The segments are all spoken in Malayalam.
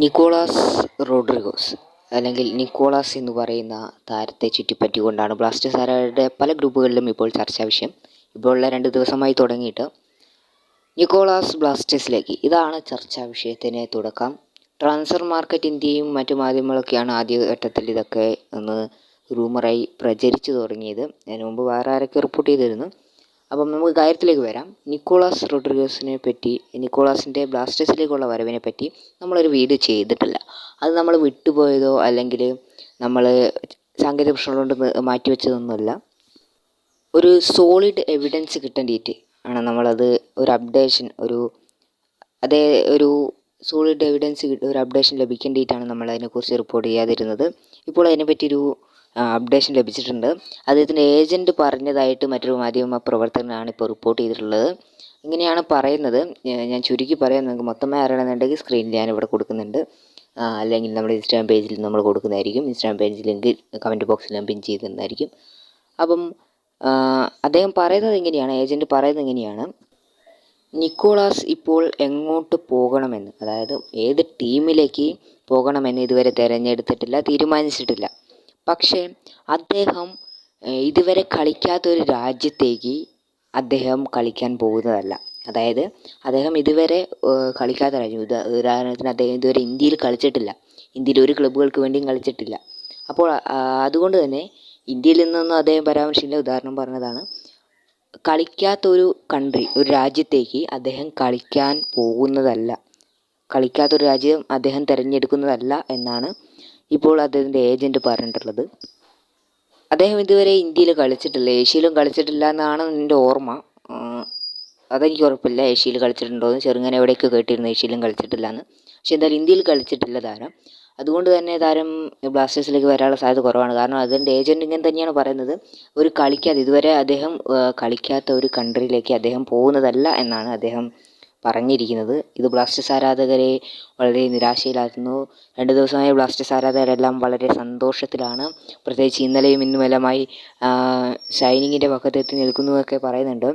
നിക്കോളാസ് റോഡ്രിഗോസ് അല്ലെങ്കിൽ നിക്കോളാസ് എന്ന് പറയുന്ന താരത്തെ ചുറ്റിപ്പറ്റിക്കൊണ്ടാണ് ബ്ലാസ്റ്റേഴ്സുകാരുടെ പല ഗ്രൂപ്പുകളിലും ഇപ്പോൾ ചർച്ചാ വിഷയം. ഇപ്പോൾ ഉള്ള 2 ദിവസമായി തുടങ്ങിയിട്ട് നിക്കോളാസ് ബ്ലാസ്റ്റേഴ്സിലേക്ക്, ഇതാണ് ചർച്ചാ വിഷയത്തിന് തുടക്കം. ട്രാൻസ്ഫർ മാർക്കറ്റ് ഇന്ത്യയും മറ്റു മാധ്യമങ്ങളൊക്കെയാണ് ആദ്യഘട്ടത്തിൽ ഇതൊക്കെ ഒന്ന് റൂമറായി പ്രചരിച്ചു തുടങ്ങിയത്. അതിന് മുമ്പ് വേറെ ആരൊക്കെ റിപ്പോർട്ട് ചെയ്തിരുന്നു. അപ്പം നമുക്ക് കാര്യത്തിലേക്ക് വരാം. നിക്കോളാസ് റോഡ്രിഗോസിനെ പറ്റി, നിക്കോളാസിൻ്റെ ബ്ലാസ്റ്റേഴ്സിലേക്കുള്ള വരവിനെ പറ്റി നമ്മളൊരു വീഡിയോ ചെയ്തിട്ടില്ല. അത് നമ്മൾ വിട്ടുപോയതോ അല്ലെങ്കിൽ നമ്മൾ സാങ്കേതിക പ്രശ്നങ്ങൾ കൊണ്ട് മാറ്റിവെച്ചതൊന്നുമല്ല. ഒരു സോളിഡ് എവിഡൻസ് കിട്ടേണ്ടിയിട്ട് ആണ് നമ്മളത് ഒരു അപ്ഡേഷൻ ഒരു സോളിഡ് എവിഡൻസ് ഒരു അപ്ഡേഷൻ ലഭിക്കേണ്ടിയിട്ടാണ് നമ്മൾ അതിനെക്കുറിച്ച് റിപ്പോർട്ട് ചെയ്യാതിരുന്നത്. ഇപ്പോൾ അതിനെപ്പറ്റിയൊരു അപ്ഡേഷൻ ലഭിച്ചിട്ടുണ്ട്. അദ്ദേഹത്തിൻ്റെ ഏജൻറ്റ് പറഞ്ഞതായിട്ട് മറ്റൊരു മാധ്യമ പ്രവർത്തകനാണ് ഇപ്പോൾ റിപ്പോർട്ട് ചെയ്തിട്ടുള്ളത്. ഇങ്ങനെയാണ് പറയുന്നത്. ഞാൻ ചുരുക്കി പറയാം, നിങ്ങൾക്ക് മൊത്തമായി അറിയണമെന്നുണ്ടെങ്കിൽ സ്ക്രീനിൽ ഞാനിവിടെ കൊടുക്കുന്നുണ്ട്, അല്ലെങ്കിൽ നമ്മുടെ ഇൻസ്റ്റാഗ്രാം പേജിൽ നമ്മൾ കൊടുക്കുന്നതായിരിക്കും. ഇൻസ്റ്റാഗ്രാം പേജ് ലിങ്ക് കമൻറ്റ് ബോക്സിൽ ഞാൻ പിൻ ചെയ്തിരുന്നതായിരിക്കും. അപ്പം അദ്ദേഹം പറയുന്നത് ഇങ്ങനെയാണ്, ഏജൻറ്റ് പറയുന്നത് ഇങ്ങനെയാണ്: നിക്കോളാസ് ഇപ്പോൾ എങ്ങോട്ട് പോകണമെന്ന്, അതായത് ഏത് ടീമിലേക്ക് പോകണമെന്ന് ഇതുവരെ തിരഞ്ഞെടുത്തിട്ടില്ല, തീരുമാനിച്ചിട്ടില്ല. പക്ഷേ അദ്ദേഹം ഇതുവരെ കളിക്കാത്തൊരു രാജ്യത്തേക്ക് അദ്ദേഹം കളിക്കാൻ പോകുന്നതല്ല. അതായത് അദ്ദേഹം ഇതുവരെ കളിക്കാത്ത രാജ്യം, ഉദാഹരണത്തിന് അദ്ദേഹം ഇതുവരെ ഇന്ത്യയിൽ കളിച്ചിട്ടില്ല, ഇന്ത്യയിൽ ഒരു ക്ലബ്ബുകൾക്ക് വേണ്ടിയും കളിച്ചിട്ടില്ല. അപ്പോൾ അതുകൊണ്ട് തന്നെ ഇന്ത്യയിൽ നിന്നൊന്നും അദ്ദേഹം പരാമർശിച്ചില്ല. ഉദാഹരണം പറഞ്ഞതാണ്, കളിക്കാത്തൊരു കൺട്രി, ഒരു രാജ്യത്തേക്ക് അദ്ദേഹം കളിക്കാൻ പോകുന്നതല്ല, കളിക്കാത്തൊരു രാജ്യം അദ്ദേഹം തിരഞ്ഞെടുക്കുന്നതല്ല എന്നാണ് ഇപ്പോൾ അദ്ദേഹത്തിൻ്റെ ഏജൻറ്റ് പറഞ്ഞിട്ടുള്ളത്. അദ്ദേഹം ഇതുവരെ ഇന്ത്യയിൽ കളിച്ചിട്ടില്ല, ഏഷ്യയിലും കളിച്ചിട്ടില്ല എന്നാണ് എൻ്റെ ഓർമ്മ. അതെനിക്ക് ഉറപ്പില്ല ഏഷ്യയിൽ കളിച്ചിട്ടുണ്ടോയെന്ന്. ചെറുങ്ങനെ എവിടെയൊക്കെ കേട്ടിരുന്നു ഏഷ്യയിലും കളിച്ചിട്ടില്ല എന്ന്. പക്ഷേ എന്തായാലും ഇന്ത്യയിൽ കളിച്ചിട്ടില്ല താരം. അതുകൊണ്ട് തന്നെ താരം ബ്ലാസ്റ്റേഴ്സിലേക്ക് വരാനുള്ള സാധ്യത കുറവാണ്. കാരണം അതിൻ്റെ ഏജൻറ്റ് ഇങ്ങനെ തന്നെയാണ് പറയുന്നത്, ഇതുവരെ അദ്ദേഹം കളിക്കാത്ത ഒരു കൺട്രിയിലേക്ക് അദ്ദേഹം പോകുന്നതല്ല എന്നാണ് അദ്ദേഹം പറഞ്ഞിരിക്കുന്നത്. ഇത് ബ്ലാസ്റ്റേഴ്സ് ആരാധകരെ വളരെ നിരാശയിലാക്കുന്നു. 2 ദിവസമായി ബ്ലാസ്റ്റേഴ്സ് ആരാധകരെല്ലാം വളരെ സന്തോഷത്തിലാണ്. പ്രത്യേകിച്ച് ഇന്നലെയും ഇന്നുമെല്ലാമായി ഷൈനിങ്ങിൻ്റെ പക്കത്തെത്തി നിൽക്കുന്നതൊക്കെ പറയുന്നുണ്ട്.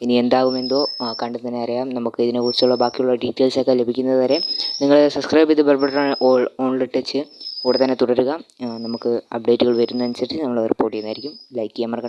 ഇനി എന്താകുമെന്തോ കണ്ടു തന്നെ അറിയാം. നമുക്ക് ഇതിനെക്കുറിച്ചുള്ള ബാക്കിയുള്ള ഡീറ്റെയിൽസൊക്കെ ലഭിക്കുന്നത് വരെ നിങ്ങൾ സബ്സ്ക്രൈബ് ചെയ്ത് ബെൽ ബട്ടൺ ഓണിലിട്ടച്ച് കൂടെ തന്നെ തുടരുക. നമുക്ക് അപ്ഡേറ്റുകൾ വരുന്നതനുസരിച്ച് നമ്മൾ റിപ്പോർട്ട് ചെയ്യുന്നതായിരിക്കും. ലൈക്ക് ചെയ്യാൻ മറക്കണ്ട.